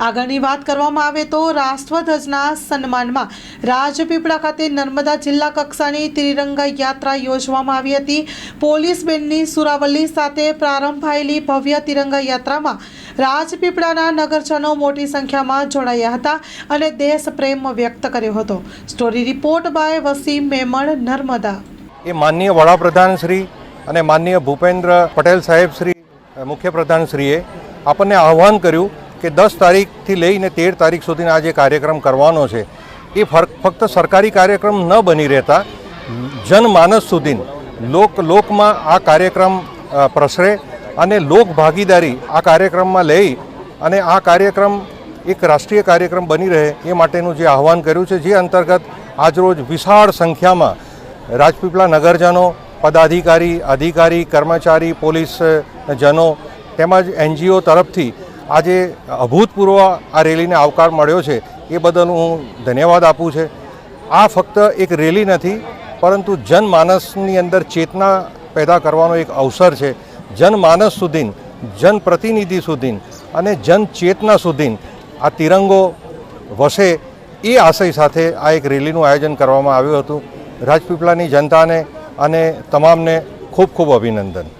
આગળની વાત કરવામાં આવે તો રાષ્ટ્રધ્વજના સન્માનમાં રાજપીપળા ખાતે નર્મદા જિલ્લા કક્ષાની ત્રિરંગા યાત્રા યોજવામાં આવી હતી। પોલીસ બેન્ડની સુરાવલી સાથે પ્રારંભ થયેલી ભવ્ય તિરંગા યાત્રામાં રાજપીપળાના નગરજનો મોટી સંખ્યામાં જોડાયા હતા અને દેશ પ્રેમ વ્યક્ત કર્યો હતો। Story report by Wasim Memon, Narmada. એ માનનીય વડાપ્રધાન શ્રી અને માનનીય ભૂપેન્દ્ર પટેલ સાહેબ શ્રી મુખ્યપ્રધાન શ્રીએ આપણને આહ્વાન કર્યું કે 10 તારીખથી લઈને 13 તારીખ સુધીનો આ જે કાર્યક્રમ કરવાનો છે એ ફક્ત સરકારી કાર્યક્રમ ન બની રહેતા જનમાનસ સુધી લોકમાં આ કાર્યક્રમ પ્રસરે અને લોક ભાગીદારી આ કાર્યક્રમમાં લઈ અને આ કાર્યક્રમ એક રાષ્ટ્રીય કાર્યક્રમ બની રહે એ માટેનું જે આહ્વાન કર્યું છે, જે અંતર્ગત આજરોજ વિશાળ સંખ્યામાં રાજપીપળા નગરજનો, પદાધિકારી, અધિકારી, કર્મચારી, પોલીસ જનો તેમજ NGO તરફથી આજે અભૂતપૂર્વ આ રેલીને આવકાર મળ્યો છે એ બદલ હું ધન્યવાદ આપું છું। આ ફક્ત એક રેલી નથી પરંતુ જનમાનસની અંદર ચેતના પેદા કરવાનો એક અવસર છે। જનમાનસ સુધી, જનપ્રતિનિધિ સુધી અને જનચેતના સુધી આ તિરંગો વસે એ આશય સાથે આ એક રેલીનું આયોજન કરવામાં આવ્યું હતું। રાજપીપળાની જનતાને અને તમામને ખૂબ ખૂબ અભિનંદન।